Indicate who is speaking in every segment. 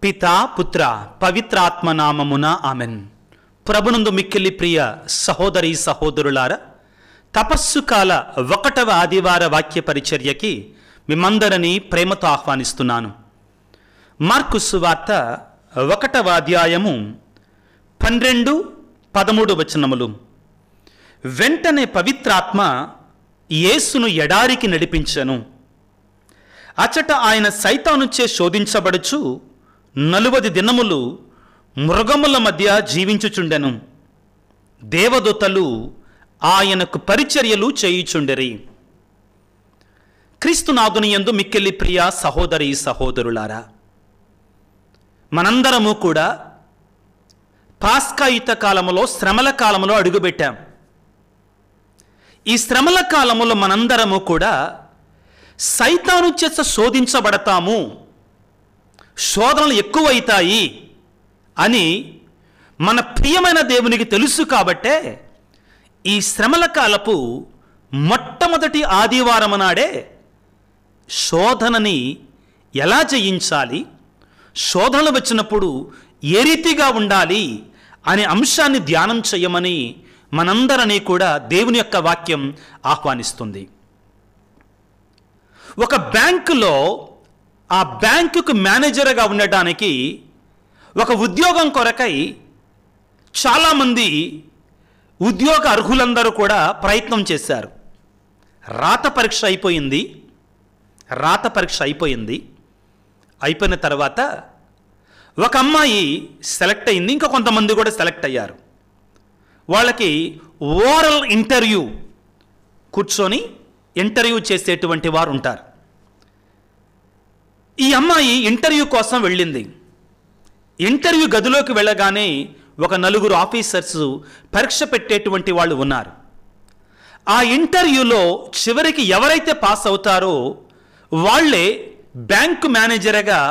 Speaker 1: పితా పుత్ర పవిత్రాత్మ నామమున ఆమెన్. ప్రభునందు మిక్కిలి ప్రియ సహోదరి సహోదరులారా, తపస్సు కాల 1వ ఆదివార వాక్య పరిచర్యకి మిమ్మందరినీ ప్రేమతో ఆహ్వానిస్తున్నాను. మార్కు సువార్త 1వ అధ్యాయము 12-13 వచనములు. వెంటనే పవిత్రాత్మ యేసును ఎడారికి నడిపించెను. అచట ఆయన సైతానుచే శోధించబడుచు 40 దినములు మృగముల మధ్య జీవించుచుండెను. దేవదూతలు ఆయనకు పరిచర్యలు చేయుచుండెరి. క్రీస్తునాథుని యందు మిక్కిలి ప్రియ సహోదరి సహోదరులారా, మనందరము కూడా పాస్కాయుత కాలములో శ్రమల కాలములో అడుగుపెట్టాం. ఈ శ్రమల కాలములో మనందరము కూడా సైతాను చేత శోధించబడతాము, శోధనలు ఎక్కువైతాయి అని మన ప్రియమైన దేవునికి తెలుసు. కాబట్టే ఈ శ్రమల కాలపు మొట్టమొదటి ఆదివారం నాడే శోధనని ఎలా జయించాలి, శోధనలు వచ్చినప్పుడు ఏ రీతిగా ఉండాలి అనే అంశాన్ని ధ్యానం చేయమని మనందరినీ కూడా దేవుని యొక్క వాక్యం ఆహ్వానిస్తుంది. ఒక బ్యాంకులో ఆ బ్యాంకుకు మేనేజర్గా ఉండటానికి ఒక ఉద్యోగం కొరకై చాలామంది ఉద్యోగ అర్హులందరూ కూడా ప్రయత్నం చేశారు. రాత పరీక్ష అయిపోయింది. అయిపోయిన తర్వాత ఒక అమ్మాయి సెలెక్ట్ అయింది, ఇంకా కొంతమంది కూడా సెలెక్ట్ అయ్యారు. వాళ్ళకి ఓరల్ ఇంటర్వ్యూ కూర్చొని ఇంటర్వ్యూ చేసేటువంటి వారు ఉంటారు. ఈ అమ్మాయి ఇంటర్వ్యూ కోసం వెళ్ళింది. ఇంటర్వ్యూ గదిలోకి వెళ్ళగానే ఒక 4 ఆఫీసర్స్ పరీక్ష పెట్టేటువంటి వాళ్ళు ఉన్నారు. ఆ ఇంటర్వ్యూలో చివరికి ఎవరైతే పాస్ అవుతారో వాళ్ళే బ్యాంకు మేనేజర్గా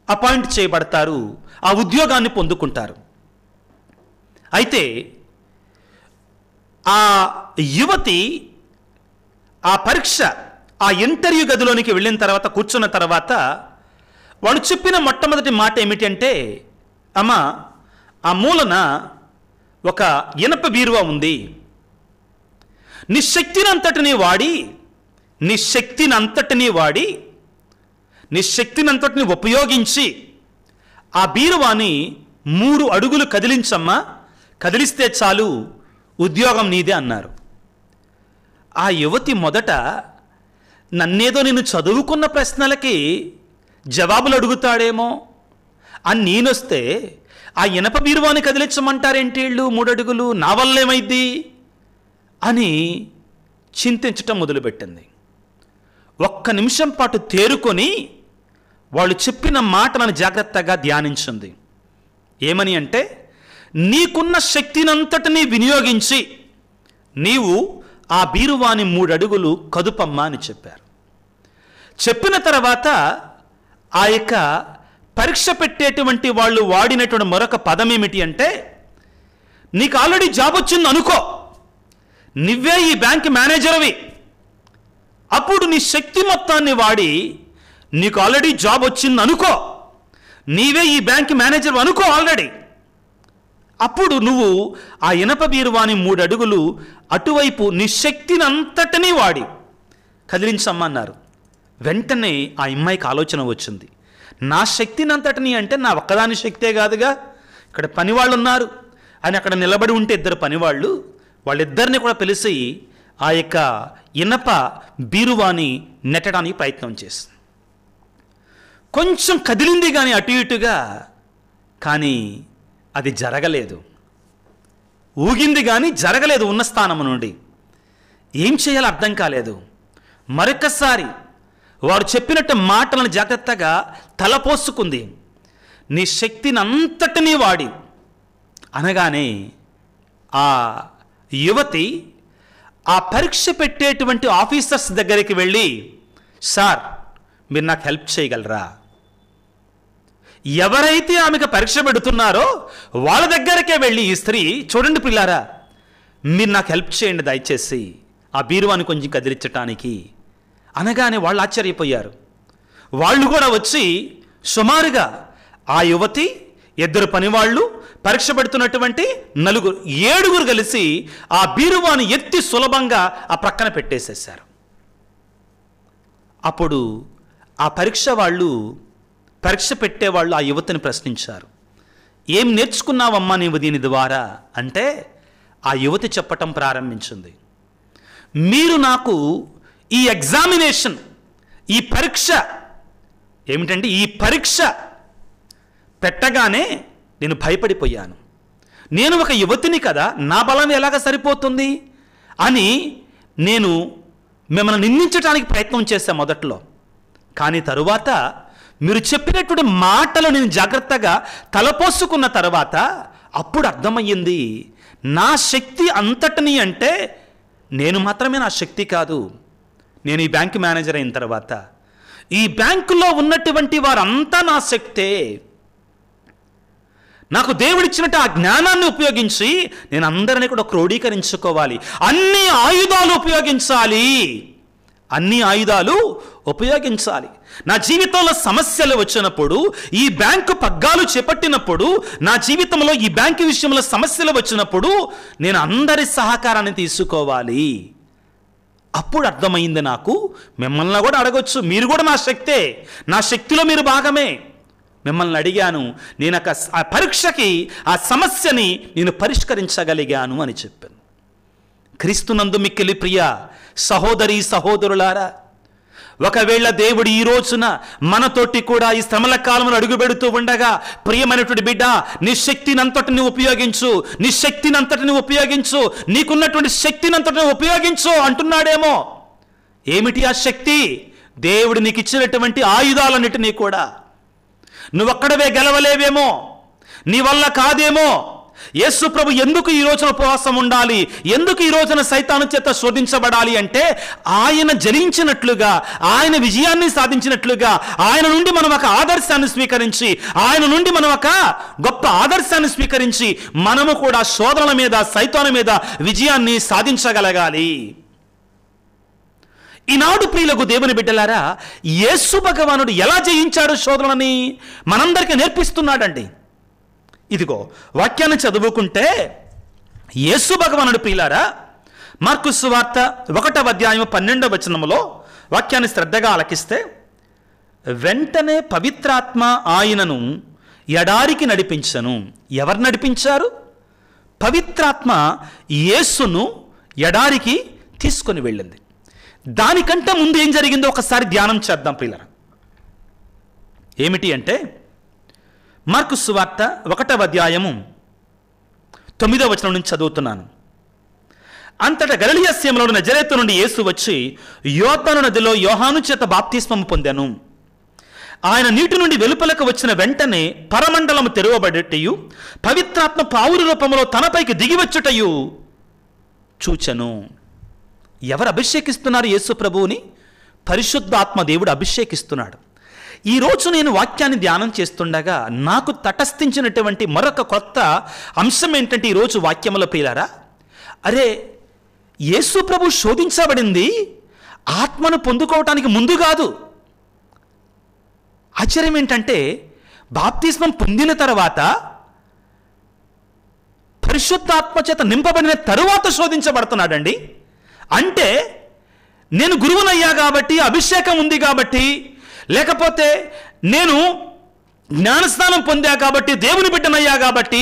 Speaker 1: అపాయింట్ చేయబడతారు, ఆ ఉద్యోగాన్ని పొందుకుంటారు. అయితే ఆ యువతి ఆ పరీక్ష ఆ ఇంటర్వ్యూ గదిలోనికి వెళ్ళిన తర్వాత కూర్చున్న తర్వాత వాళ్ళు చెప్పిన మొట్టమొదటి మాట ఏమిటంటే, అమ్మా, ఆ మూలన ఒక ఇనప బీరువా ఉంది. నీ శక్తినంతటినీ ఉపయోగించి ఆ బీరువాని 3 అడుగులు కదిలించమ్మా, కదిలిస్తే చాలు ఉద్యోగం నీదే అన్నారు. ఆ యువతి మొదట నన్నేదో నేను చదువుకున్న ప్రశ్నలకి జవాబులు అడుగుతాడేమో అని నేనొస్తే ఆ ఇనప బీరువాని కదిలించమంటారేంటి వీళ్ళు 3 అడుగులు, నా వల్లేమైద్ది అని చింతించటం మొదలుపెట్టింది. ఒక్క నిమిషం పాటు తేరుకొని వాళ్ళు చెప్పిన మాటలను జాగ్రత్తగా ధ్యానించింది. ఏమని అంటే, నీకున్న శక్తినంతటినీ వినియోగించి నీవు ఆ బీరువాని 3 అడుగులు కదుపమ్మా అని చెప్పారు. చెప్పిన తర్వాత ఆ యొక్క పరీక్ష పెట్టేటువంటి వాళ్ళు వాడినటువంటి మరొక పదం ఏమిటి అంటే, నీకు ఆల్రెడీ జాబ్ వచ్చింది అనుకో, నువ్వే ఈ బ్యాంక్ మేనేజర్వి, అప్పుడు నీ శక్తి మొత్తాన్ని వాడి నీకు ఆల్రెడీ జాబ్ వచ్చింది అనుకో, నీవే ఈ బ్యాంక్ మేనేజర్ అనుకో ఆల్రెడీ, అప్పుడు నువ్వు ఆ ఇనప బీరువాని 3 అడుగులు అటువైపు నీ శక్తిని అంతటినీ వాడి కదిలించమ్మన్నారు. వెంటనే ఆ అమ్మాయికి ఆలోచన వచ్చింది, నా శక్తిని అంతటినీ అంటే నా ఒక్కదాని శక్తే కాదుగా, ఇక్కడ పనివాళ్ళు ఉన్నారు అని అక్కడ నిలబడి ఉంటే 2 పనివాళ్ళు, వాళ్ళిద్దరిని కూడా పిలిచి ఆ యొక్క ఇనప బీరువాని నెట్టడానికి ప్రయత్నం చేసింది. కొంచెం కదిలింది కానీ అటు ఇటుగా, కానీ అది జరగలేదు. ఊగింది కానీ జరగలేదు ఉన్న స్థానం నుండి. ఏం చేయాలో అర్థం కాలేదు. మరొకసారి వారు చెప్పినట్టు మాటలను జాగ్రత్తగా తలపోసుకుంది. నీ శక్తిని అంతటినీ వాడి అనగానే ఆ యువతి ఆ పరీక్ష పెట్టేటువంటి ఆఫీసర్స్ దగ్గరికి వెళ్ళి, సార్ మీరు నాకు హెల్ప్ చేయగలరా? ఎవరైతే ఆమెకు పరీక్ష పెడుతున్నారో వాళ్ళ దగ్గరకే వెళ్ళి ఈ స్త్రీ, చూడండి పిల్లారా, మీరు నాకు హెల్ప్ చేయండి దయచేసి ఆ బీరువాని కొంచెం కదిలించటానికి అనగానే వాళ్ళు ఆశ్చర్యపోయారు. వాళ్ళు కూడా వచ్చి సుమారుగా ఆ యువతి, 2 పనివాళ్ళు, పరీక్ష పెడుతున్నటువంటి 7 కలిసి ఆ బీరువాని ఎత్తి సులభంగా ఆ ప్రక్కన పెట్టేసేశారు. అప్పుడు ఆ పరీక్ష పెట్టేవాళ్ళు ఆ యువతిని ప్రశ్నించారు, ఏం నేర్చుకున్నావమ్మా నీవు దీని ద్వారా అంటే ఆ యువతి చెప్పటం ప్రారంభించింది, మీరు నాకు ఈ ఎగ్జామినేషన్, ఈ పరీక్ష ఏమిటంటే ఈ పరీక్ష పెట్టగానే నేను భయపడిపోయాను. నేను ఒక యువతిని కదా, నా బలం ఎలాగ సరిపోతుంది అని నేను మిమ్మల్ని నిందించడానికి ప్రయత్నం చేశాను మొదట్లో. కానీ తరువాత మీరు చెప్పినటువంటి మాటలు నేను జాగ్రత్తగా తలపోసుకున్న తర్వాత అప్పుడు అర్థమయ్యింది, నా శక్తి అంతటిని అంటే నేను మాత్రమే నా శక్తి కాదు. నేను ఈ బ్యాంక్ మేనేజర్ అయిన తర్వాత ఈ బ్యాంకులో ఉన్నటువంటి వారంతా నా శక్తే. నాకు దేవుడిచ్చినట్టు ఆ జ్ఞానాన్ని ఉపయోగించి నేను అందరినీ కూడా క్రోడీకరించుకోవాలి. అన్ని ఆయుధాలు ఉపయోగించాలి. నా జీవితంలో సమస్యలు వచ్చినప్పుడు, ఈ బ్యాంకు పగ్గాలు చేపట్టినప్పుడు, నా జీవితంలో ఈ బ్యాంకు విషయంలో సమస్యలు వచ్చినప్పుడు నేను అందరి సహకారాన్ని తీసుకోవాలి. అప్పుడు అర్థమైంది నాకు, మిమ్మల్ని కూడా అడగొచ్చు, మీరు కూడా నా శక్తే, నా శక్తిలో మీరు భాగమే. మిమ్మల్ని అడిగాను, నేను ఆ పరీక్షకి ఆ సమస్యని నేను పరిష్కరించగలిగాను అని చెప్పాను. క్రీస్తునందు మిక్కిలి ప్రియ సహోదరి సహోదరులారా, ఒకవేళ దేవుడు ఈ రోజున మనతోటి కూడా ఈ శ్రమల కాలంలో అడుగు పెడుతూ ఉండగా, ప్రియమైనటువంటి బిడ్డ, నీ శక్తినంతటిని ఉపయోగించు, నీకున్నటువంటి శక్తినంతటిని ఉపయోగించు అంటున్నాడేమో. ఏమిటి ఆ శక్తి? దేవుడు నీకు ఇచ్చినటువంటి ఆయుధాలన్నిటినీ కూడా. నువ్వొక్కడవే గెలవలేవేమో, నీ వల్ల కాదేమో. యేసు ప్రభు ఎందుకు ఈ రోజున ఉపవాసం ఉండాలి, ఎందుకు ఈ రోజున సైతాను చేత శోధించబడాలి అంటే, ఆయన జయించినట్లుగా, ఆయన విజయాన్ని సాధించినట్లుగా, ఆయన నుండి మనం ఒక ఆదర్శాన్ని స్వీకరించి, గొప్ప ఆదర్శాన్ని స్వీకరించి మనము కూడా శోధనల మీద, సైతాను మీద విజయాన్ని సాధించగలగాలి. ఈనాడు ప్రియులకు దేవుని బిడ్డలారా, యేసు భగవానుడు ఎలా జయించాడు శోధనని మనందరికీ నేర్పిస్తున్నాడండి. ఇదిగో వాక్యాన్ని చదువుకుంటే, యేసు భగవానుడు ప్రియులారా, మార్కు సువార్త 1వ అధ్యాయం 12వ వచనములో వాక్యాన్ని శ్రద్ధగా ఆలకిస్తే, వెంటనే పవిత్రాత్మ ఆయనను ఎడారికి నడిపించను. ఎవరు నడిపించారు? పవిత్రాత్మ యేసును ఎడారికి తీసుకొని వెళ్ళింది. దానికంటే ముందు ఏం జరిగిందో ఒకసారి ధ్యానం చేద్దాం ప్రియులారా. ఏమిటి అంటే, మార్కు సువార్త 1వ అధ్యాయము 9వ వచనం నుంచి చదువుతున్నాను. అంతటా గలిలయ సీమలో నజరేతు నుండి యేసు వచ్చి యోర్దాను నదిలో యోహాను చేత బాప్తిస్మము పొందెను. ఆయన నీటి నుండి వెలుపలకు వచ్చిన వెంటనే పరమండలము తెరవబడేటయు, పవిత్రాత్మ పావురు రూపంలో తనపైకి దిగివచ్చుటయు చూచెను. ఎవరు అభిషేకిస్తున్నారు యేసు ప్రభువుని? పరిశుద్ధాత్మ దేవుడు అభిషేకిస్తున్నాడు. ఈరోజు నేను వాక్యాన్ని ధ్యానం చేస్తుండగా నాకు తటస్థించినటువంటి మరొక కొత్త అంశం ఏంటంటే, ఈరోజు వాక్యముల ప్రియులారా, అరే యేసు ప్రభు శోధించబడింది ఆత్మను పొందుకోవటానికి ముందు కాదు. ఆశ్చర్యం ఏంటంటే, బాప్తిస్మం పొందిన తర్వాత, పరిశుద్ధాత్మ చేత నింపబడిన తరువాత శోధించబడుతున్నాడండి. అంటే నేను గురువునయ్యా కాబట్టి, అభిషేకం ఉంది కాబట్టి, లేకపోతే నేను జ్ఞానస్నానం పొందా కాబట్టి, దేవుని బిడ్డనయ్యా కాబట్టి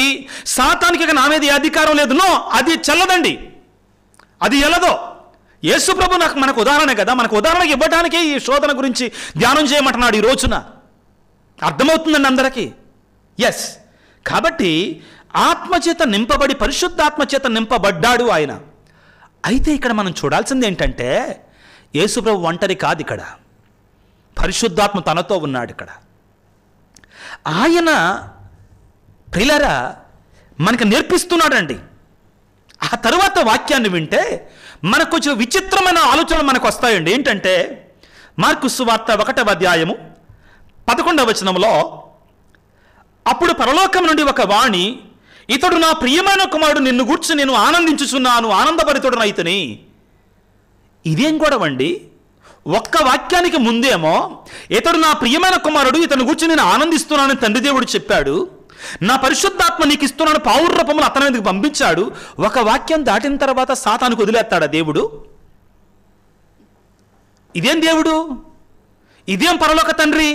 Speaker 1: సాతానికి నా మీద అధికారం లేదు. నో, అది చెల్లదండి, అది ఎలదో. యేసు ప్రభు మనకు ఉదాహరణ కదా, మనకు ఉదాహరణ ఇవ్వడానికే ఈ శోధన గురించి ధ్యానం చేయమంటున్నాడు ఈ రోజున. అర్థమవుతుందండి అందరికీ? ఎస్. కాబట్టి ఆత్మచేత నింపబడి, పరిశుద్ధాత్మ చేత నింపబడ్డాడు ఆయన. అయితే ఇక్కడ మనం చూడాల్సింది ఏంటంటే, యేసు ప్రభు ఒంటరి కాదు, ఇక్కడ పరిశుద్ధాత్మ తనతో ఉన్నాడు. ఇక్కడ ఆయన ప్రియులారా మనకు నేర్పిస్తున్నాడండి. ఆ తరువాత వాక్యాన్ని వింటే మనకు కొంచెం విచిత్రమైన ఆలోచనలు మనకు వస్తాయండి. ఏంటంటే, మార్కు సువార్త 1వ అధ్యాయము 11వ వచనంలో, అప్పుడు పరలోకం నుండి ఒక వాణి, ఇతడు నా ప్రియమైన కుమారుడు, నిన్ను గూర్చి నేను ఆనందించుచున్నాను, ఆనందభరితుడనైతిని. ఇదేం గొడవండి? ఒక్క వాక్యానికి ముందేమో ఇతడు నా ప్రియమైన కుమారుడు, ఇతని గురించి నేను ఆనందిస్తున్నానని తండ్రి దేవుడు చెప్పాడు, నా పరిశుద్ధాత్మ నీకు ఇస్తున్నాను పావుర రూపంలో అతని మీదకి పంపించాడు. ఒక వాక్యం దాటిన తర్వాత సాతానుకు వదిలేస్తాడా దేవుడు? ఇదేం దేవుడు? ఇదేం పరలోక తండ్రి?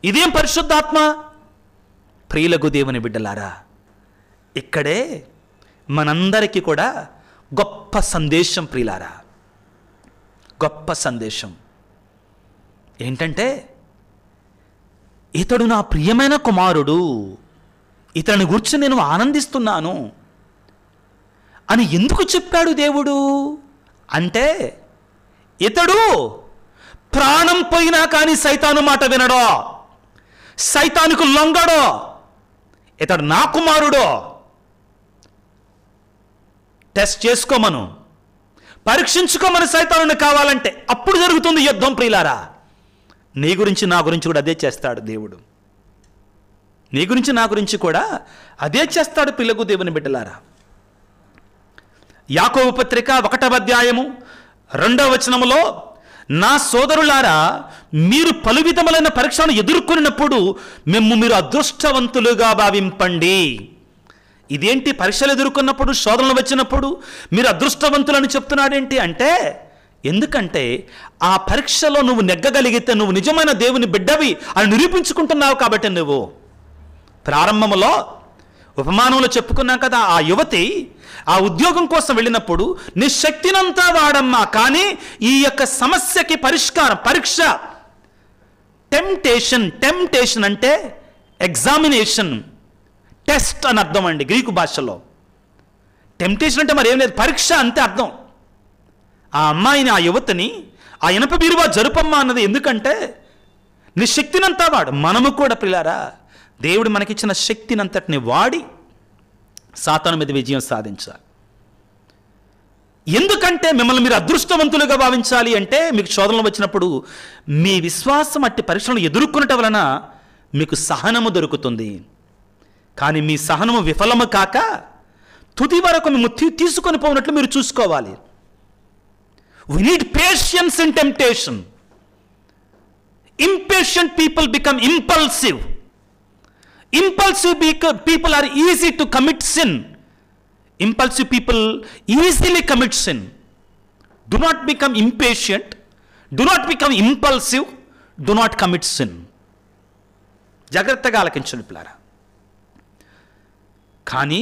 Speaker 1: ఇదేం పరిశుద్ధాత్మ? ప్రియులకు దేవుని బిడ్డలారా, ఇక్కడే మనందరికీ కూడా గొప్ప సందేశం ప్రియులారా, గొప్ప సందేశం ఏంటంటే, ఇతడు నా ప్రియమైన కుమారుడు, ఇతని గురించి నేను ఆనందిస్తున్నాను అని ఎందుకు చెప్పాడు దేవుడు అంటే, ఇతడు ప్రాణం పోయినా కానీ సైతాను మాట వినడో, సైతానుకు లొంగడో, ఇతడు నా కుమారుడో. టెస్ట్ చేసుకోమను, పరీక్షించుకోమని సైతానుని కావాలంటే అప్పుడు జరుగుతుంది యుద్ధం ప్రియులారా. నీ గురించి నా గురించి కూడా అదే చేస్తాడు దేవుడు. నీ గురించి నా గురించి కూడా అదే చేస్తాడు పిల్లకు దేవుని బిడ్డలారా. యాకోబు పత్రిక 1వ అధ్యాయము 2వ వచనములో, నా సోదరులారా, మీరు పలు విధములైన పరీక్షలను ఎదుర్కొన్నప్పుడు మీరు అదృష్టవంతులుగా భావింపండి. ఇదేంటి? పరీక్షలు ఎదుర్కొన్నప్పుడు, శోధనలు వచ్చినప్పుడు మీరు అదృష్టవంతులని చెప్తున్నాడేంటి అంటే, ఎందుకంటే ఆ పరీక్షలో నువ్వు నెగ్గగలిగితే నువ్వు నిజమైన దేవుని బిడ్డవి అని నిరూపించుకుంటున్నావు. కాబట్టి నువ్వు ప్రారంభంలో ఉపమానంలో చెప్పుకున్నాం కదా, ఆ యువతి ఆ ఉద్యోగం కోసం వెళ్ళినప్పుడు నీ శక్తినంతా వాడమ్మా, కానీ ఈ యొక్క సమస్యకి పరిష్కారం పరీక్ష. టెంప్టేషన్ అంటే ఎగ్జామినేషన్, టెస్ట్ అని అర్థం అండి గ్రీకు భాషలో. టెంప్టేషన్ అంటే మరి ఏం లేదు, పరీక్ష అంతే అర్థం. ఆ అమ్మాయిని, ఆ యువతిని ఆ ఇనప బీరువా జరుపమ్మా అన్నది ఎందుకంటే నీ శక్తినంతా వాడు. మనము కూడా ప్రియులారా, దేవుడు మనకిచ్చిన శక్తినంతటిని వాడి సాతాను మీద విజయం సాధించాలి. ఎందుకంటే మిమ్మల్ని మీరు అదృష్టవంతులుగా భావించాలి అంటే, మీకు శోధనలు వచ్చినప్పుడు మీ విశ్వాసం అట్టి పరీక్షలను ఎదుర్కొనటం వలన మీకు సహనము దొరుకుతుంది. కానీ మీ సహనము విఫలము కాక తుది వరకు మేము తీసుకొని పోయినట్లు మీరు చూసుకోవాలి. We need patience in temptation. Impatient people become impulsive. Impulsive people are easy to commit sin. Impulsive people easily commit sin. Do not become impatient. Do not become impulsive. Do not commit sin. జాగ్రత్తగా ఆలకించండి పిల్లారా. కానీ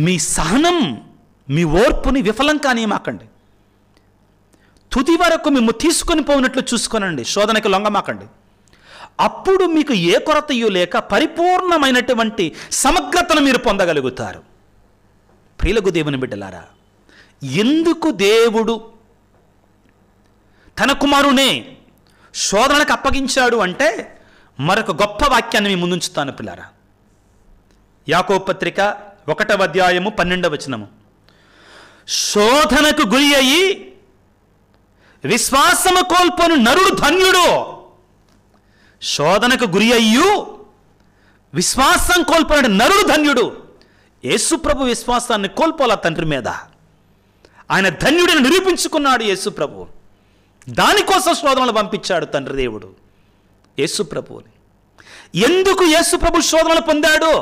Speaker 1: మీ సహనం, మీ ఓర్పుని విఫలం కానీయమాకండి. తుది వరకు మేము తీసుకొని పోయినట్లు చూసుకోనండి, శోధనకి లొంగమాకండి. అప్పుడు మీకు ఏ కొరతయో లేక పరిపూర్ణమైనటువంటి సమగ్రతను మీరు పొందగలుగుతారు. ప్రియులకు దేవుని బిడ్డలారా, ఎందుకు దేవుడు తన కుమారునే శోధనకు అప్పగించాడు అంటే మరొక గొప్ప వాక్యాన్ని మీ ముందుంచుతాను పిల్లారా. యాకోబు పత్రిక 1వ అధ్యాయము 12వ వచనము, శోధనకు గురి అయ్యి విశ్వాసము కోల్పోను నరుడు ధన్యుడు. శోధనకు గురి అయ్యు విశ్వాసం కోల్పోయిన నరుడు ధన్యుడు. యేసుప్రభు విశ్వాసాన్ని కోల్పోలా తండ్రి మీద. ఆయన ధన్యుడిని నిరూపించుకున్నాడు యేసుప్రభు. దానికోసం శోధనలు పంపించాడు తండ్రి దేవుడు యేసుప్రభుని. ఎందుకు యేసుప్రభు శోధనలు పొందాడు?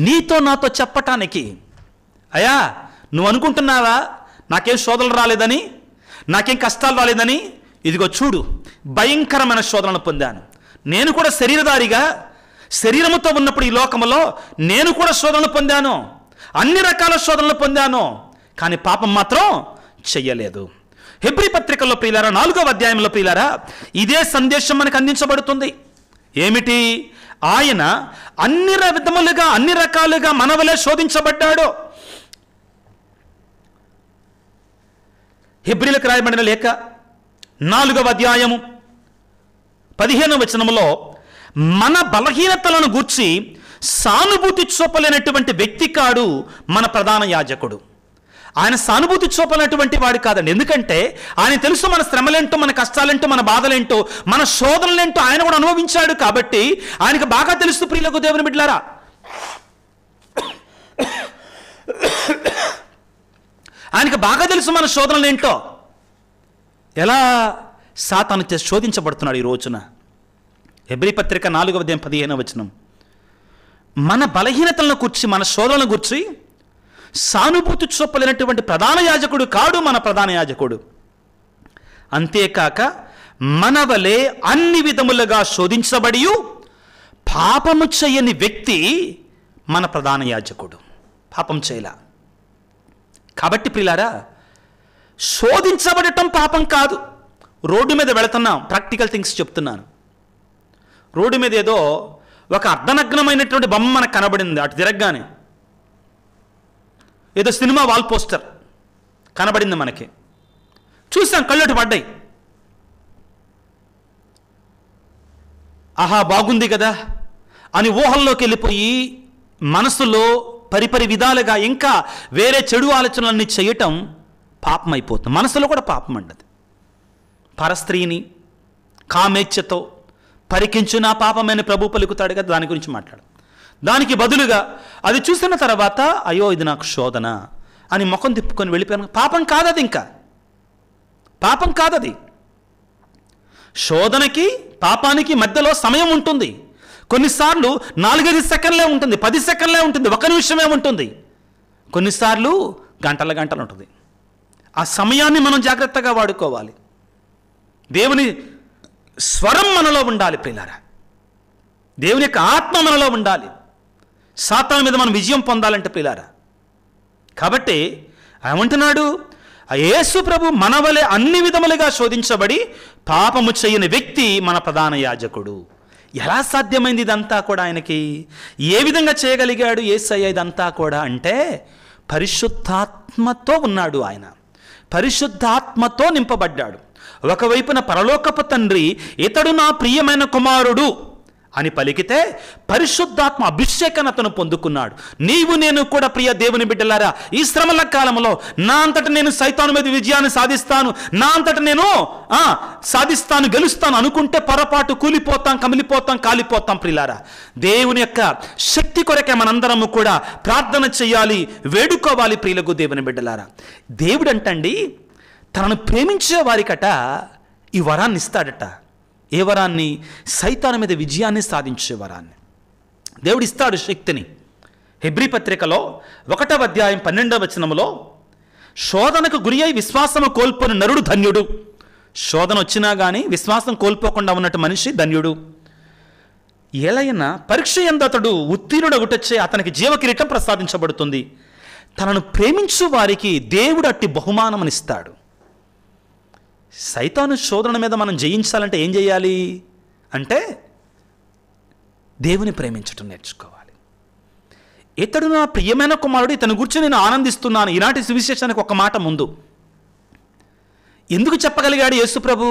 Speaker 1: నీతో నాతో చెప్పటానికి. అయ్యా, నువ్వు అనుకుంటున్నావా నాకేం శోధనలు రాలేదని, నాకేం కష్టాలు రాలేదని? ఇదిగో చూడు, భయంకరమైన శోధనలు పొందాను. నేను కూడా శరీరధారిగా శరీరముతో ఉన్నప్పుడు ఈ లోకములో నేను కూడా శోధనలు పొందాను, అన్ని రకాల శోధనలు పొందాను, కానీ పాపం మాత్రం చెయ్యలేదు. హెబ్రీ పత్రికలో ప్రియులారా 4వ అధ్యాయంలో ప్రియులారా ఇదే సందేశం మనకు అందించబడుతుంది. ఏమిటి? ఆయన అన్ని విధములుగా అన్ని రకాలుగా మనవలే శోధించబడ్డాడు. హెబ్రీలకు రాయబడిన లేఖ 4వ అధ్యాయము 15వ వచనములో మన బలహీనతలను గూర్చి సానుభూతి చూపలేనటువంటి వ్యక్తి కాడు మన ప్రధాన యాజకుడు. ఆయన సానుభూతి చూపలేనటువంటి వాడు కాదండి. ఎందుకంటే ఆయన తెలుసు మన శ్రమలేంటో, మన కష్టాలేంటో, మన బాధలేంటో, మన శోధనలేంటో ఆయన కూడా అనుభవించాడు. కాబట్టి ఆయనకు బాగా తెలుసు ప్రియులకు దేవుని బిడ్డలారా. ఆయనకు బాగా తెలుసు మన శోధనలేంటో. ఎలా? సాతాను శోధించబడుతున్నాడు ఈ రోజున. హెబ్రీ పత్రిక 4వ అధ్యాయం 15వ వచనం, మన బలహీనతలను గురించి, మన శోధనలను గురించి సానుభూతి చూపలేనటువంటి ప్రధాన యాజకుడు కాడు మన ప్రధాన యాజకుడు. అంతేకాక మన వలె అన్ని విధములుగా శోధించబడి పాపము చేయని వ్యక్తి మన ప్రధాన యాజకుడు. పాపం చేయలా. కాబట్టి ప్రియులారా, శోధించబడటం పాపం కాదు. రోడ్డు మీద వెళుతున్నాం, ప్రాక్టికల్ థింగ్స్ చెప్తున్నాను. రోడ్డు మీద ఏదో ఒక అర్ధనగ్నమైనటువంటి బొమ్మ మనకు కనబడింది. అటు తిరగగానే ఏదో సినిమా వాల్ పోస్టర్ కనబడింది మనకి. చూసాం, కళ్ళటు పడ్డాయి. ఆహా, బాగుంది కదా అని ఊహల్లోకి వెళ్ళిపోయి మనసులో పరిపరి విధాలుగా ఇంకా వేరే చెడు ఆలోచనలన్నీ చేయటం పాపం అయిపోతుంది. మనసులో కూడా పాపం అంటది. పరస్త్రీని కామేచ్ఛతో పరికించునా పాపమని ప్రభు పలుకుతాడు కదా, దాని గురించి మాట్లాడు. దానికి బదులుగా అది చూసిన తర్వాత అయ్యో ఇది నాకు శోధన అని ముఖం తిప్పుకొని వెళ్ళిపోయాను. పాపం కాదది, ఇంకా పాపం కాదది. శోధనకి పాపానికి మధ్యలో సమయం ఉంటుంది. కొన్నిసార్లు 4-5 సెకండ్లే ఉంటుంది, 10 సెకండ్లే ఉంటుంది, 1 నిమిషమే ఉంటుంది. కొన్నిసార్లు గంటల గంటలు ఉంటుంది. ఆ సమయాన్ని మనం జాగ్రత్తగా వాడుకోవాలి. దేవుని స్వరం మనలో ఉండాలి ప్రియులారా. దేవుని యొక్క ఆత్మ మనలో ఉండాలి. సాతాను మీద మనం విజయం పొందాలంటే ప్రియులారా. కాబట్టి ఏమంటున్నాడు, యేసు ప్రభు మన వలె అన్ని విధములుగా శోధించబడి పాపము చేయని వ్యక్తి మన ప్రధాన యాజకుడు. ఎలా సాధ్యమైంది ఇదంతా కూడా ఆయనకి? ఏ విధంగా చేయగలిగాడు యేసయ్య ఇదంతా కూడా అంటే పరిశుద్ధాత్మతో ఉన్నాడు. ఆయన పరిశుద్ధాత్మతో నింపబడ్డాడు. ఒకవైపున పరలోకపు తండ్రి ఇతడు నా ప్రియమైన కుమారుడు అని పలికితే పరిశుద్ధాత్మ అభిషేకాన్ని అతను పొందుకున్నాడు. నీవు నేను కూడా ప్రియ దేవుని బిడ్డలారా, ఈ శ్రమల కాలంలో నా అంతట నేను సైతాను మీద విజయాన్ని సాధిస్తాను, నా అంతట నేను సాధిస్తాను, గెలుస్తాను అనుకుంటే పొరపాటు కూలిపోతాం, కమిలిపోతాం, కాలిపోతాం. ప్రియులారా, దేవుని యొక్క శక్తి కొరకే మనందరము కూడా ప్రార్థన చేయాలి, వేడుకోవాలి. ప్రియులకు దేవుని బిడ్డలారా, దేవుడు అంటండి తనను ప్రేమించే వారికట ఈ వరాన్ని ఇస్తాడట. ఏ వరాన్ని? సైతాను మీద విజయాన్ని సాధించే వరాన్ని దేవుడు ఇస్తాడు, శక్తిని. హెబ్రీ పత్రికలో 1వ అధ్యాయం 12వ వచనములో, శోధనకు గురి అయి విశ్వాసము కోల్పోని నరుడు ధన్యుడు. శోధన వచ్చినా కానీ విశ్వాసం కోల్పోకుండా ఉన్నట్టు మనిషి ధన్యుడు. ఎలైనా పరీక్ష యందు అతడు ఉత్తీర్ణుడగుటచ్చే అతనికి జీవకిరీటం ప్రసాదించబడుతుంది. తనను ప్రేమించు వారికి దేవుడు అట్టి బహుమానమునిస్తాడు. సైతాను శోధన మీద మనం జయించాలంటే ఏం చేయాలి అంటే దేవుని ప్రేమించటం నేర్చుకోవాలి. ఇతడు నా ప్రియమైన కుమారుడు, ఇతని గురించి నేను ఆనందిస్తున్నాను. ఈనాటి సువిశేషానికి ఒక మాట ముందు ఎందుకు చెప్పగలిగాడు యేసు ప్రభు?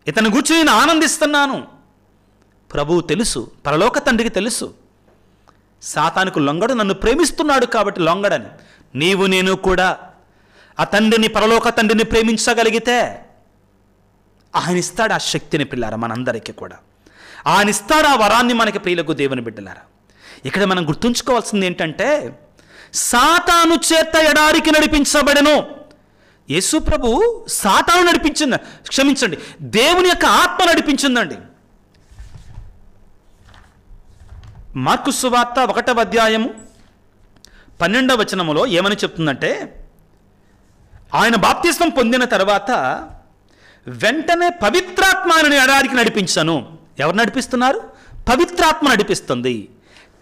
Speaker 1: ఇతని గురించి నేను ఆనందిస్తున్నాను. ప్రభువు తెలుసు, పరలోక తండ్రికి తెలుసు సాతానుకు లొంగడు, నన్ను ప్రేమిస్తున్నాడు కాబట్టి లొంగడని. నీవు నేను కూడా ఆ తండ్రిని, పరలోక తండ్రిని ప్రేమించగలిగితే ఆయన ఇస్తాడు ఆ శక్తిని పిల్లారా మనందరికీ కూడా. ఆయన ఇస్తాడు ఆ వరాన్ని మనకి ప్రియులకు దేవుని బిడ్డలారా. ఇక్కడ మనం గుర్తుంచుకోవాల్సింది ఏంటంటే సాతాను చేత ఎడారికి నడిపించబడెను. యేసు ప్రభు సాతాను నడిపించింది, క్షమించండి, దేవుని యొక్క ఆత్మ నడిపించిందండి. మార్కు సువార్త 1వ అధ్యాయము 12వ వచనములో ఏమని చెప్తుందంటే, ఆయన బాప్తిస్మం పొందిన తర్వాత వెంటనే పవిత్రాత్మ ఆయనని ఎడారికి నడిపించను. ఎవరు నడిపిస్తున్నారు? పవిత్రాత్మ నడిపిస్తుంది.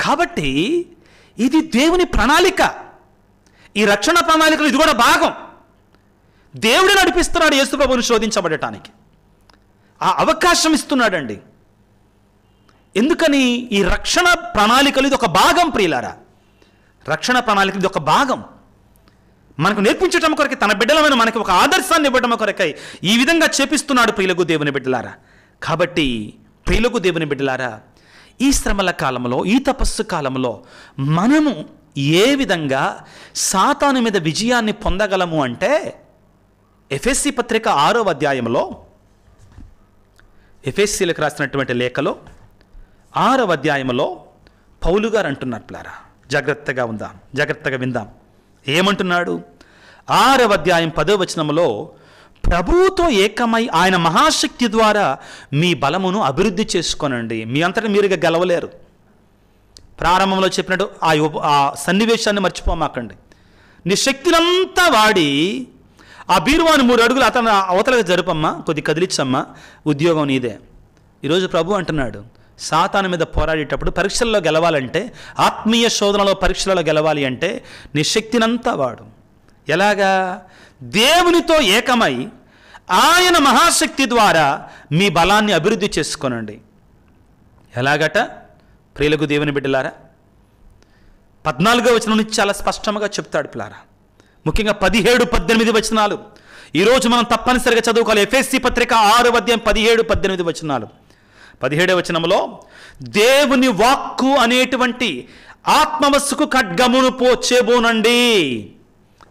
Speaker 1: కాబట్టి ఇది దేవుని ప్రణాళిక. ఈ రక్షణ ప్రణాళికలో ఇది కూడా భాగం. దేవుడు నడిపిస్తున్నాడు యేసు ప్రభువును శోధించబడటానికి. ఆ అవకాశం ఇస్తున్నాడండి. ఎందుకని? ఈ రక్షణ ప్రణాళికలు ఇది ఒక భాగం ప్రియులారా. రక్షణ ప్రణాళిక ఇది ఒక భాగం. మనకు నేర్పించటం కొరకై, తన బిడ్డలమైన మనకి ఒక ఆదర్శాన్ని ఇవ్వడం కొరకై ఈ విధంగా చేపిస్తున్నాడు ప్రియులకు దేవుని బిడ్డలారా. కాబట్టి ప్రియులకు దేవుని బిడ్డలారా, ఈ శ్రమల కాలంలో, ఈ తపస్సు కాలంలో మనము ఏ విధంగా సాతాను మీద విజయాన్ని పొందగలము అంటే ఎఫెసీ పత్రిక 6వ అధ్యాయంలో, ఎఫెసీలకు రాసినటువంటి లేఖలో 6వ అధ్యాయంలో పౌలు గారు అంటున్నట్లారా, జాగ్రత్తగా విందాం. ఏమంటున్నాడు? 6వ అధ్యాయం 10వ వచనంలో ప్రభువుతో ఏకమై ఆయన మహాశక్తి ద్వారా మీ బలమును అభివృద్ధి చేసుకోనండి. మీ అంతటా మీరుగా గెలవలేరు. ప్రారంభంలో చెప్పినట్టు ఆ సన్నివేశాన్ని మర్చిపోమాకండి. నీ శక్తినంతా వాడి ఆ బీరువాని 3 అడుగులు అతను అవతలగా జరుపమ్మా, కొద్ది కదిలిచ్చమ్మా, ఉద్యోగం నీదే. ఈరోజు ప్రభు అంటున్నాడు, సాతాను మీద పోరాడేటప్పుడు పరీక్షల్లో గెలవాలంటే, ఆత్మీయ శోధనలో పరీక్షలలో గెలవాలి అంటే నీ శక్తినంతా వాడు. ఎలాగా? దేవునితో ఏకమై ఆయన మహాశక్తి ద్వారా మీ బలాన్ని అభివృద్ధి చేసుకోనండి. ఎలాగట? ప్రియులకు దేవుని బిడ్డలారా, 14వ వచనం నుంచి చాలా స్పష్టంగా చెప్తాడు పిల్లారా. ముఖ్యంగా 17, 18 వచనాలు ఈరోజు మనం తప్పనిసరిగా చదువుకోవాలి. ఎఫెసీ పత్రిక 6వ అధ్యాయం 17, 18 వచనాలు. 17వ వచనంలో దేవుని వాక్కు అనేటువంటి ఆత్మవస్సుకు ఖడ్గమును పోచేబోనండి.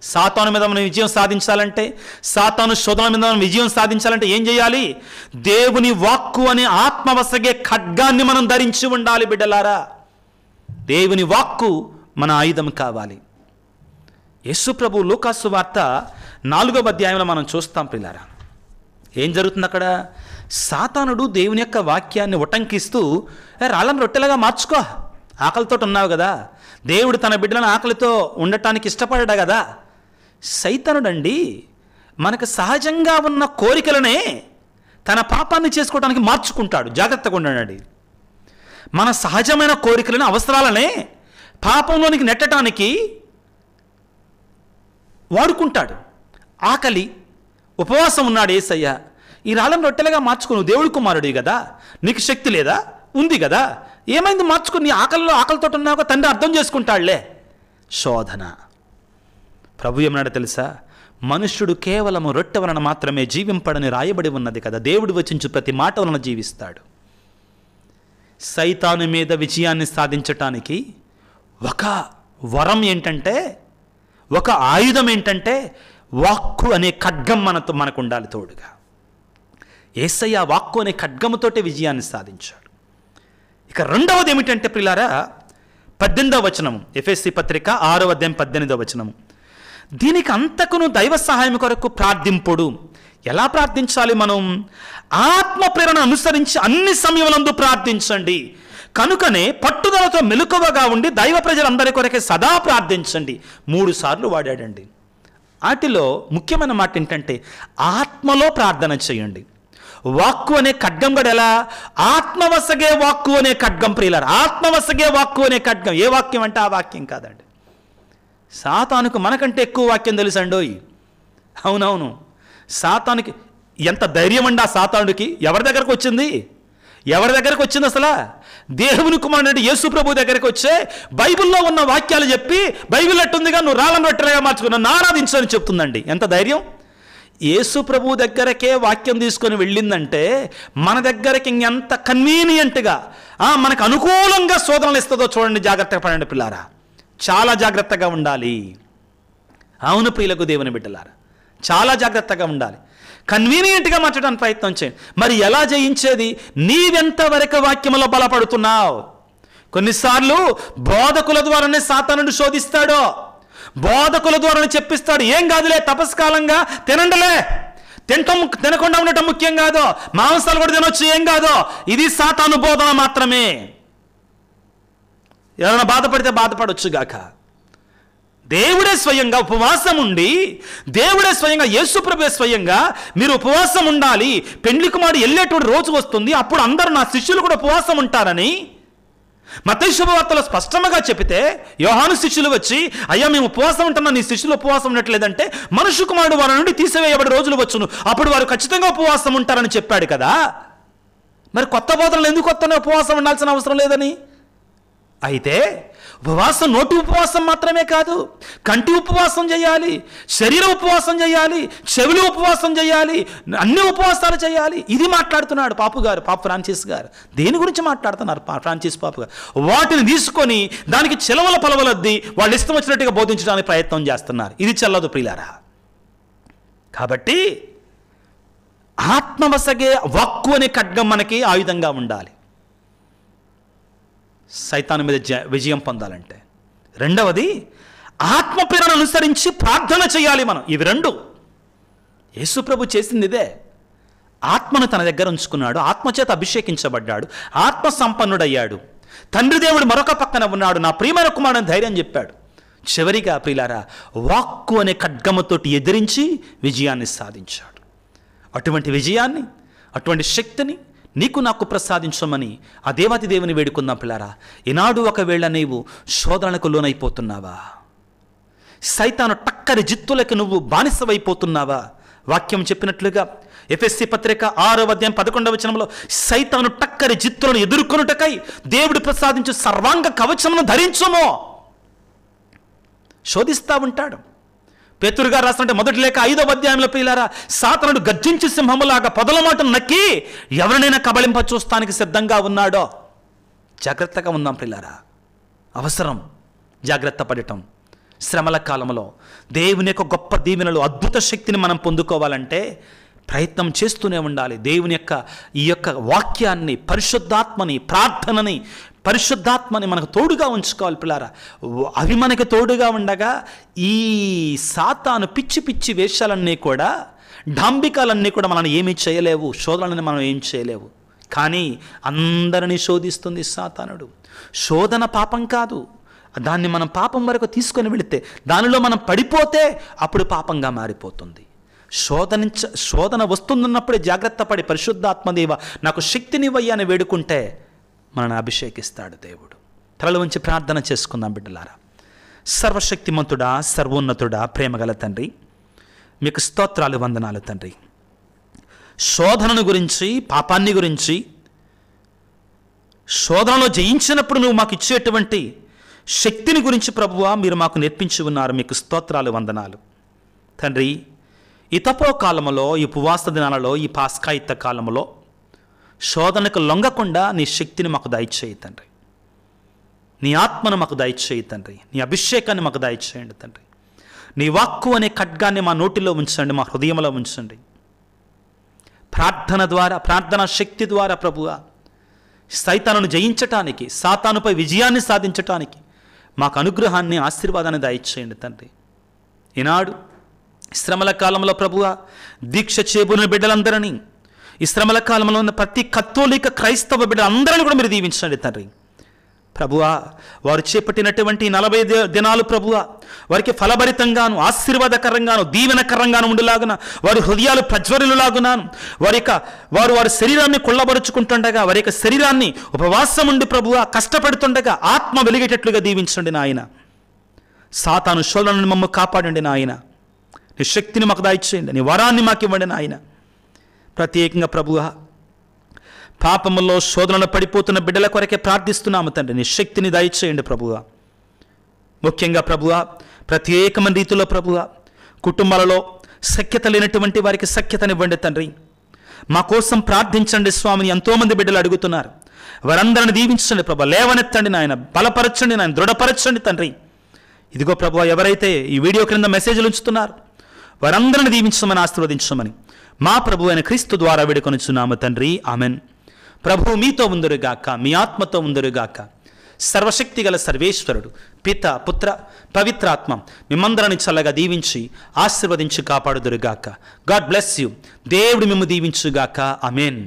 Speaker 1: సాతాను మీద మనం విజయం సాధించాలంటే, సాతాను శోధన మీద మనం విజయం సాధించాలంటే ఏం చేయాలి? దేవుని వాక్కు అనే ఆత్మవసగే ఖడ్గాన్ని మనం ధరించి ఉండాలి బిడ్డలారా. దేవుని వాక్కు మన ఆయుధం కావాలి. యేసు ప్రభు లూకాసు వార్త 4వ అధ్యాయంలో మనం చూస్తాం పిల్లారా. ఏం జరుగుతుంది అక్కడ? సాతానుడు దేవుని యొక్క వాక్యాన్ని ఉటంకిస్తూ, రాళ్ళను రొట్టెలుగా మార్చుకో, ఆకలితో ఉన్నావు కదా, దేవుడు తన బిడ్డలను ఆకలితో ఉండటానికి ఇష్టపడ్డా కదా. సైతానుడండి మనకు సహజంగా ఉన్న కోరికలనే తన పాపాన్ని చేసుకోవడానికి మార్చుకుంటాడు. జాగ్రత్తగా ఉండండి. మన సహజమైన కోరికలను, అవసరాలనే పాపంలోనికి నెట్టడానికి వాడుకుంటాడు. ఆకలి, ఉపవాసం ఉన్నాడు యేసయ్య, ఈ రాళ్ళను రొట్టెలుగా మార్చుకుని, దేవుడి కుమారుడు కదా, నీకు శక్తి లేదా? ఉంది కదా, ఏమైంది మార్చుకుని, నీ ఆకలితో ఉన్నావు, తండ్రి అర్థం చేసుకుంటాడులే. శోధన. ప్రభు ఏమన్నాడో తెలుసా? మనుష్యుడు కేవలము రొట్టె వలన మాత్రమే జీవింపడని రాయబడి ఉన్నది కదా, దేవుడు వచించు ప్రతి మాట వలన జీవిస్తాడు. సైతాను మీద విజయాన్ని సాధించటానికి ఒక వరం ఏంటంటే, ఒక ఆయుధం ఏంటంటే, వాక్కు అనే ఖడ్గం మనకు ఉండాలి తోడుగా. యేసయ్య వాక్కు అనే ఖడ్గముతోటే విజయాన్ని సాధించాడు. ఇక రెండవది ఏమిటంటే ప్రియులారా, 18వ వచనము, ఎఫెసీ పత్రిక 6వ అధ్యాయం 18వ వచనము. దీనికి అంతకును దైవ సహాయం కొరకు ప్రార్థింపుడు. ఎలా ప్రార్థించాలి మనం? ఆత్మ ప్రేరణ అనుసరించి అన్ని సమయములందు ప్రార్థించండి. కనుకనే పట్టుదలతో మెలకువగా ఉండి దైవ ప్రజలందరి కొరకే సదా ప్రార్థించండి. 3 సార్లు వాడాడండి. వాటిలో ముఖ్యమైన మాట ఏంటంటే, ఆత్మలో ప్రార్థన చేయండి. వాక్కు అనే ఖడ్గం కూడా ఎలా? ఆత్మవసగే వాక్కు అనే ఖడ్గం ప్రియులారా. ఆత్మవసగే వాక్కు అనే ఖడ్గం. ఏ వాక్యం అంటే ఆ వాక్యం కాదండి. సాతానుకు మనకంటే ఎక్కువ వాక్యం తెలుసండోయ్. అవునవును, సాతానుకి ఎంత ధైర్యం అండి. ఆ సాతానుడికి ఎవరి దగ్గరకు వచ్చింది? అసలు దేవుని కుమారుడు యేసు ప్రభు దగ్గరికి వచ్చే బైబిల్లో ఉన్న వాక్యాలు చెప్పి, బైబిల్ అట్టుందిగా నువ్వు రాళ్ళను రొట్టెలుగా మార్చుకుని నన్ను ఆరాధించని చెప్తుందండి. ఎంత ధైర్యం! యేసు ప్రభు దగ్గరకే వాక్యం తీసుకొని వెళ్ళిందంటే మన దగ్గరకి ఇంకెంత కన్వీనియంట్గా, మనకు అనుకూలంగా శోధనలు ఇస్తుందో చూడండి. జాగ్రత్తగా పడండి పిల్లారా, చాలా జాగ్రత్తగా ఉండాలి. అవును ప్రియులకు దేవుని బిడ్డలారా, చాలా జాగ్రత్తగా ఉండాలి. కన్వీనియంట్గా మార్చడానికి ప్రయత్నం చేయండి. మరి ఎలా జయించేది? నీవెంతవరకు వాక్యములో బలపడుతున్నావు? కొన్నిసార్లు బోధకుల ద్వారానే సాతానుడు శోధిస్తాడో, బోధకుల ద్వారానే చెప్పిస్తాడు. ఏం కాదులే, తపస్కాలంగా తినండిలే, తినకుండా ఉండటం ముఖ్యం కాదు, మాంసాలు కూడా తినొచ్చు, ఏం కాదు, ఇది సాతాను బోధన మాత్రమే. ఎవరైనా బాధపడితే బాధపడొచ్చు గాక. దేవుడే స్వయంగా ఉపవాసం ఉండి, దేవుడే స్వయంగా, యేసుప్రభువే స్వయంగా మీరు ఉపవాసం ఉండాలి, పెండ్లి కుమారుడు వెళ్ళేటువంటి రోజు వస్తుంది, అప్పుడు అందరూ నా శిష్యులు కూడా ఉపవాసం ఉంటారని మత్తయి శుభవార్తలో స్పష్టంగా చెప్పితే, యోహాను శిష్యులు వచ్చి, అయ్యా మేము ఉపవాసం ఉంటున్నాం, నీ శిష్యులు ఉపవాసం ఉండట్లేదంటే, మనుష్య కుమారుడు వారి నుండి తీసివేయబడే రోజులు వచ్చును, అప్పుడు వారు ఖచ్చితంగా ఉపవాసం ఉంటారని చెప్పాడు కదా. మరి కొత్త బోధనలు ఎందుకు ఉపవాసం ఉండాల్సిన అవసరం లేదని? అయితే ఉపవాసం నోటి ఉపవాసం మాత్రమే కాదు, కంటి ఉపవాసం చేయాలి, శరీర ఉపవాసం చేయాలి, చెవులు ఉపవాసం చేయాలి, అన్ని ఉపవాసాలు చేయాలి. ఇది మాట్లాడుతున్నాడు పాప ఫ్రాన్సిస్ గారు. దేని గురించి మాట్లాడుతున్నారు ఫ్రాన్సిస్ పాపు గారు? వాటిని తీసుకొని దానికి చెలవల పలవలద్ది వాళ్ళు ఇష్టం వచ్చినట్టుగా బోధించడానికి ప్రయత్నం చేస్తున్నారు. ఇది చెల్లదు ప్రియులారా. కాబట్టి ఆత్మవసగే వాక్కు అనే ఖడ్గం మనకి ఆయుధంగా ఉండాలి సైతాను మీద విజయం పొందాలంటే. రెండవది, ఆత్మ ప్రేరణ అనుసరించి ప్రార్థన చేయాలి మనం. ఇవి రెండు. యేసుప్రభు చేసింది ఇదే. ఆత్మను తన దగ్గర ఉంచుకున్నాడు, ఆత్మచేత అభిషేకించబడ్డాడు, ఆత్మ సంపన్నుడయ్యాడు. తండ్రి దేవుడు మరొక పక్కన ఉన్నాడు, నా ప్రియమైన కుమారుడు ధైర్యం చెప్పాడు. చివరిగా ప్రియులారా, వాక్కు అనే ఖడ్గముతోటి ఎదిరించి విజయాన్ని సాధించాడు. అటువంటి విజయాన్ని, అటువంటి శక్తిని నీకు నాకు ప్రసాదించమని ఆ దేవాతి దేవుని వేడుకుందాం పిల్లారా. ఈనాడు ఒకవేళ నీవు శోధనకు లోనైపోతున్నావా? సైతాను టక్కరి జిత్తులకి నువ్వు బానిసవైపోతున్నావా? వాక్యం చెప్పినట్లుగా ఎఫెసీ పత్రిక 6వ అధ్యాయం 11వ వచనంలో సైతాను టక్కరి జిత్తులను ఎదుర్కొనుటకై దేవుడు ప్రసాదించే సర్వాంగ కవచమును ధరించుమో. శోధిస్తూ ఉంటాడు. పేతురు గారు రాసినట్టు మొదటి లేఖ 5వ అధ్యాయంలో ప్రియులారా, సాతానుడు గర్జించి సింహములాగా పొదల మాట నక్కి ఎవరినైనా కబళింప చూస్తానికి సిద్ధంగా ఉన్నాడో. జాగ్రత్తగా ఉందాం ప్రియులారా. అవసరం జాగ్రత్త పడటం. శ్రమల కాలంలో దేవుని యొక్క గొప్ప దీవెనలు, అద్భుత శక్తిని మనం పొందుకోవాలంటే ప్రయత్నం చేస్తూనే ఉండాలి. దేవుని యొక్క ఈ యొక్క వాక్యాన్ని, పరిశుద్ధాత్మని, ప్రార్థనని, పరిశుద్ధాత్మని మనకు తోడుగా ఉంచుకోవాలి పిల్లారా. అవి మనకు తోడుగా ఉండగా ఈ సాతాను పిచ్చి పిచ్చి వేషాలన్నీ కూడా, డాంబికాలన్నీ కూడా మనల్ని ఏమీ చేయలేవు, శోధనని మనం ఏం చేయలేవు. కానీ అందరినీ శోధిస్తుంది సాతానుడు. శోధన పాపం కాదు, దాన్ని మనం పాపం వరకు తీసుకొని వెళితే, దానిలో మనం పడిపోతే అప్పుడు పాపంగా మారిపోతుంది. శోధన వస్తుందన్నప్పుడే జాగ్రత్త పడి పరిశుద్ధాత్మదేవ నాకు శక్తినివ్వయ్యా అని వేడుకుంటే మనల్ని అభిషేకిస్తాడు దేవుడు. తలలు ఉంచి ప్రార్థన చేసుకుందాం బిడ్డలారా. సర్వశక్తిమంతుడా, సర్వోన్నతుడా, ప్రేమగల తండ్రి, మీకు స్తోత్రాలు, వందనాలు తండ్రి. శోధనను గురించి, పాపాన్ని గురించి, శోధనలో జయించినప్పుడు నువ్వు మాకు ఇచ్చేటువంటి శక్తిని గురించి ప్రభువా మీరు మాకు నేర్పించి ఉన్నారు. మీకు స్తోత్రాలు, వందనాలు తండ్రి. ఈ తపో కాలంలో, ఈ ఉపవాస దినాలలో, ఈ పాస్కాయిత కాలంలో శోధనకు లొంగకుండా నీ శక్తిని మాకు దయచేయి తండ్రి. నీ ఆత్మను మాకు దయచేయి తండ్రి. నీ అభిషేకాన్ని మాకు దయచేయండి తండ్రి. నీ వాక్కు అనే ఖడ్గాన్ని మా నోటిలో ఉంచండి, మా హృదయంలో ఉంచండి. ప్రార్థన ద్వారా, ప్రార్థనా శక్తి ద్వారా ప్రభువా సైతానును జయించటానికి, సాతానుపై విజయాన్ని సాధించటానికి మాకు అనుగ్రహాన్ని, ఆశీర్వాదాన్ని దయచేయండి తండ్రి. ఈనాడు శ్రమల కాలంలో ప్రభువా దీక్ష చేబూరిన బిడ్డలందరినీ, ఈ శ్రమల కాలంలో ఉన్న ప్రతి కత్తోలిక క్రైస్తవ బిడ్డలందరినీ కూడా మీరు దీవించండి తండ్రి. ప్రభువా వారు చేపట్టినటువంటి 40 దినాలు ప్రభువా వారికి ఫలభరితంగాను, ఆశీర్వాదకరంగాను, దీవెనకరంగాను ఉండులాగున, వారి హృదయాలు ప్రజ్వరులాగునాను, వారి శరీరాన్ని కొల్లబరుచుకుంటుండగా, వారి యొక్క శరీరాన్ని ఉపవాసం ఉండి ప్రభువా కష్టపడుతుండగా ఆత్మ వెలిగేటట్లుగా దీవించండి నాయన. సాతాను శోధనను మమ్మ కాపాడండి నాయన. నీ శక్తిని మాకు దయచేయండి, నీ వరాన్ని మాకు ఇవ్వండి నాయన. ప్రత్యేకంగా ప్రభువా పాపములో శోధనలో పడిపోతున్న బిడ్డల కొరకే ప్రార్థిస్తున్నాము తండ్రి. నీ శక్తిని దయచేయండి ప్రభువా. ముఖ్యంగా ప్రభువా ప్రత్యేకమైన రీతిలో ప్రభువా కుటుంబాలలో సఖ్యత లేనటువంటి వారికి సఖ్యతనివ్వండి తండ్రి. మా కోసం ప్రార్థించండి స్వామిని ఎంతోమంది బిడ్డలు అడుగుతున్నారు. వారందరిని దీవించండి ప్రభా. లేవనెత్తండి నాయన, బలపరచండి నాయన, దృఢపరచండి తండ్రి. ఇదిగో ప్రభువా ఎవరైతే ఈ వీడియో క్రింద మెసేజ్లు ఉంచుతున్నారు వారందరిని దీవించమని, ఆశీర్వదించమని మా ప్రభు అయిన క్రీస్తు ద్వారా వేడుకొనుచున్నాము తండ్రి. ఆమెన్. ప్రభు మీతో ఉందరుగాక, మీ ఆత్మతో ఉందరుగాక. సర్వశక్తి గల సర్వేశ్వరుడు పిత, పుత్ర, పవిత్రాత్మ మిమ్మందరిని చల్లగా దీవించి ఆశీర్వదించి కాపాడుదురుగాక. God bless you. దేవుడు మిమ్ము దీవించుగాక. ఆమెన్.